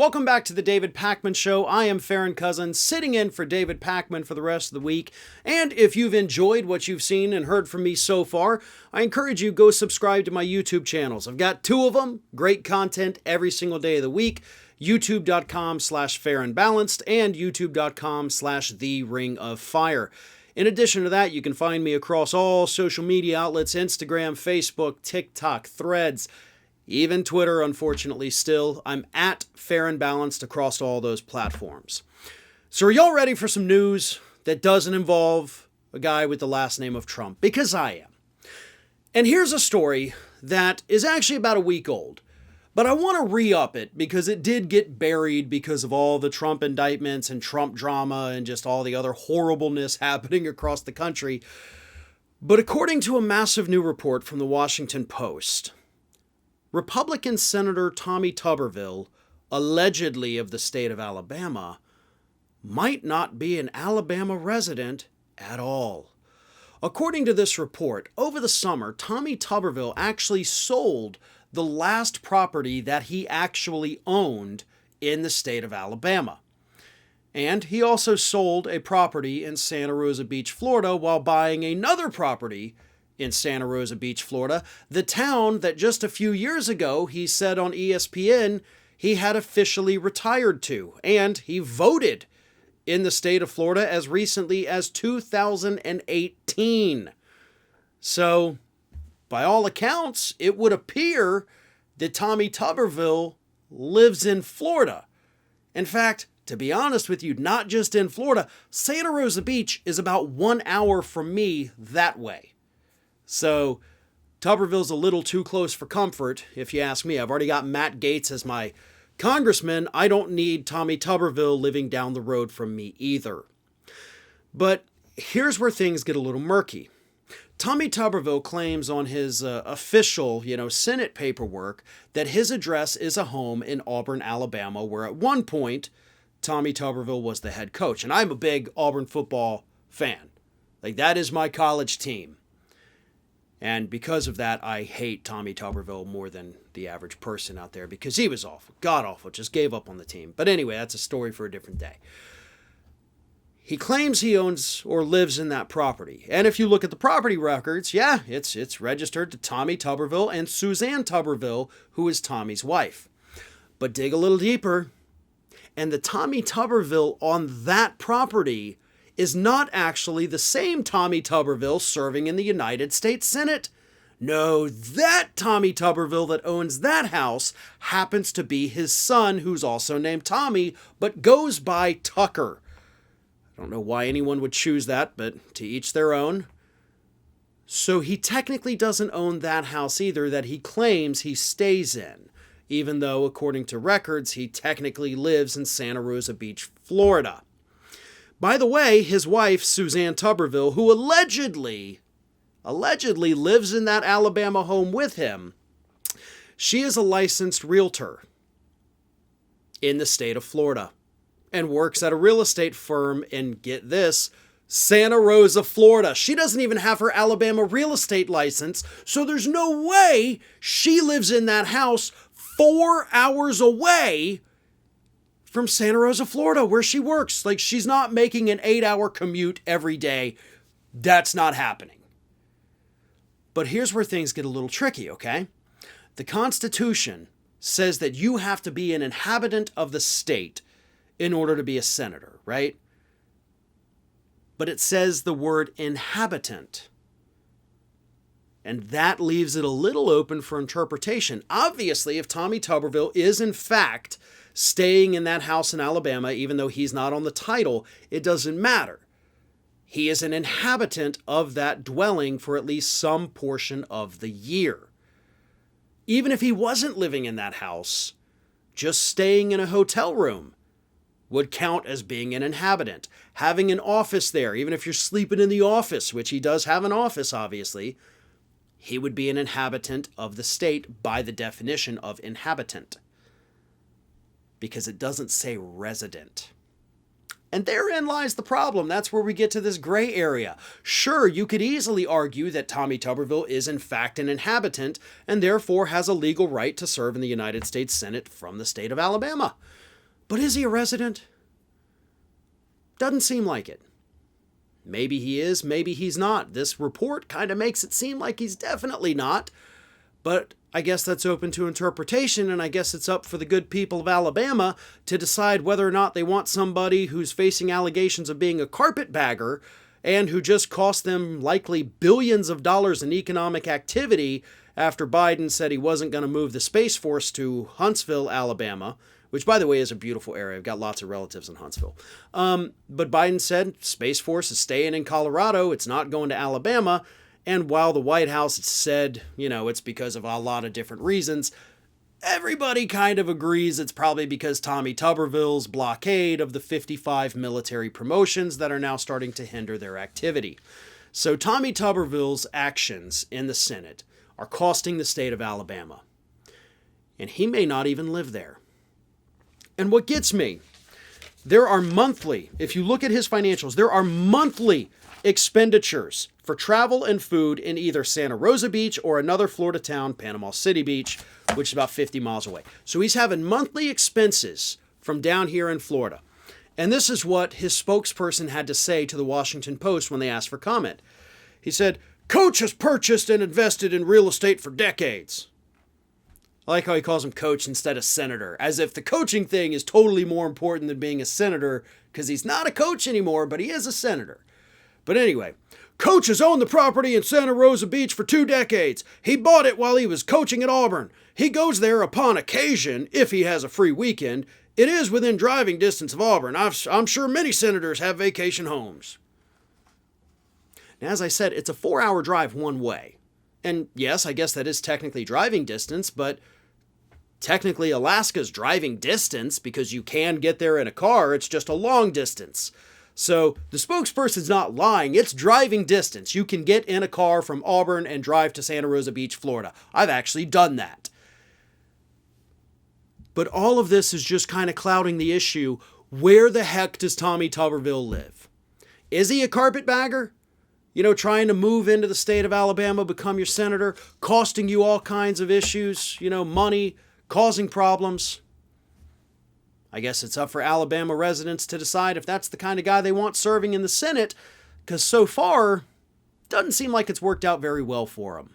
Welcome back to the David Pakman Show. I am Farron Cousins, sitting in for David Pakman for the rest of the week. And if you've enjoyed what you've seen and heard from me so far, I encourage you to go subscribe to my YouTube channels. I've got two of them, great content every single day of the week. YouTube.com/FarronBalanced and YouTube.com/The Ring of Fire. In addition to that, you can find me across all social media outlets, Instagram, Facebook, TikTok, Threads, even Twitter, unfortunately, still. I'm at Farron Balanced across all those platforms. So are y'all ready for some news that doesn't involve a guy with the last name of Trump? Because I am. And here's a story that is actually about a week old. But I want to re-up it because it did get buried because of all the Trump indictments and Trump drama and just all the other horribleness happening across the country. But according to a massive new report from the Washington Post, Republican Senator Tommy Tuberville, allegedly of the state of Alabama, might not be an Alabama resident at all. According to this report, over the summer, Tommy Tuberville actually sold the last property that he actually owned in the state of Alabama. And he also sold a property in Santa Rosa Beach, Florida, while buying another property in Santa Rosa Beach, Florida, the town that just a few years ago he said on ESPN he had officially retired to, and he voted in the state of Florida as recently as 2018. So, by all accounts, it would appear that Tommy Tuberville lives in Florida. In fact, to be honest with you, not just in Florida, Santa Rosa Beach is about 1 hour from me that way. So, Tuberville's a little too close for comfort, if you ask me. I've already got Matt Gaetz as my congressman. I don't need Tommy Tuberville living down the road from me either. But here's where things get a little murky. Tommy Tuberville claims on his official, Senate paperwork that his address is a home in Auburn, Alabama, where at one point Tommy Tuberville was the head coach. And I'm a big Auburn football fan. That is my college team. And because of that, I hate Tommy Tuberville more than the average person out there because he was awful, god-awful, just gave up on the team. But anyway, that's a story for a different day. He claims he owns or lives in that property. And if you look at the property records, yeah, it's registered to Tommy Tuberville and Suzanne Tuberville, who is Tommy's wife. But dig a little deeper, and the Tommy Tuberville on that property is not actually the same Tommy Tuberville serving in the United States Senate. No, that Tommy Tuberville that owns that house happens to be his son, who's also named Tommy, but goes by Tucker. I don't know why anyone would choose that, but to each their own. So he technically doesn't own that house either that he claims he stays in, even though, according to records, he technically lives in Santa Rosa Beach, Florida. By the way, his wife, Suzanne Tuberville, who allegedly lives in that Alabama home with him, she is a licensed realtor in the state of Florida and works at a real estate firm in, get this, Santa Rosa, Florida. She doesn't even have her Alabama real estate license, so there's no way she lives in that house 4 hours away from Santa Rosa, Florida, where she works. She's not making an 8-hour commute every day. That's not happening. But here's where things get a little tricky, okay? The Constitution says that you have to be an inhabitant of the state in order to be a senator, right? But it says the word inhabitant. And that leaves it a little open for interpretation. Obviously, if Tommy Tuberville is in fact staying in that house in Alabama, even though he's not on the title, it doesn't matter. He is an inhabitant of that dwelling for at least some portion of the year. Even if he wasn't living in that house, just staying in a hotel room would count as being an inhabitant. Having an office there, even if you're sleeping in the office, which he does have an office, obviously, he would be an inhabitant of the state by the definition of inhabitant, because it doesn't say resident. And therein lies the problem. That's where we get to this gray area. Sure, you could easily argue that Tommy Tuberville is in fact an inhabitant and therefore has a legal right to serve in the United States Senate from the state of Alabama. But is he a resident? Doesn't seem like it. Maybe he is, maybe he's not. This report kind of makes it seem like he's definitely not. But I guess that's open to interpretation, and I guess it's up for the good people of Alabama to decide whether or not they want somebody who's facing allegations of being a carpetbagger and who just cost them likely billions of dollars in economic activity after Biden said he wasn't going to move the Space Force to Huntsville, Alabama, which, by the way, is a beautiful area. I've got lots of relatives in Huntsville. But Biden said Space Force is staying in Colorado. It's not going to Alabama. And while the White House said, it's because of a lot of different reasons, everybody kind of agrees it's probably because Tommy Tuberville's blockade of the 55 military promotions that are now starting to hinder their activity. So Tommy Tuberville's actions in the Senate are costing the state of Alabama. And he may not even live there. And what gets me, there are monthly, if you look at his financials, there are monthly expenditures for travel and food in either Santa Rosa Beach or another Florida town, Panama City Beach, which is about 50 miles away. So he's having monthly expenses from down here in Florida. And this is what his spokesperson had to say to the Washington Post when they asked for comment. He said, "Coach has purchased and invested in real estate for decades." I like how he calls him coach instead of senator, as if the coaching thing is totally more important than being a senator, because he's not a coach anymore, but he is a senator. But anyway, Coach has owned the property in Santa Rosa Beach for 2 decades. He bought it while he was coaching at Auburn. He goes there upon occasion, if he has a free weekend. It is within driving distance of Auburn. I'm sure many senators have vacation homes. Now, as I said, it's a 4-hour drive one way. And yes, I guess that is technically driving distance, but technically Alaska's driving distance because you can get there in a car. It's just a long distance. So the spokesperson's not lying. It's driving distance. You can get in a car from Auburn and drive to Santa Rosa Beach, Florida. I've actually done that. But all of this is just kind of clouding the issue. Where the heck does Tommy Tuberville live? Is he a carpetbagger? Trying to move into the state of Alabama, become your senator, costing you all kinds of issues, money, causing problems. I guess it's up for Alabama residents to decide if that's the kind of guy they want serving in the Senate, because so far, doesn't seem like it's worked out very well for them.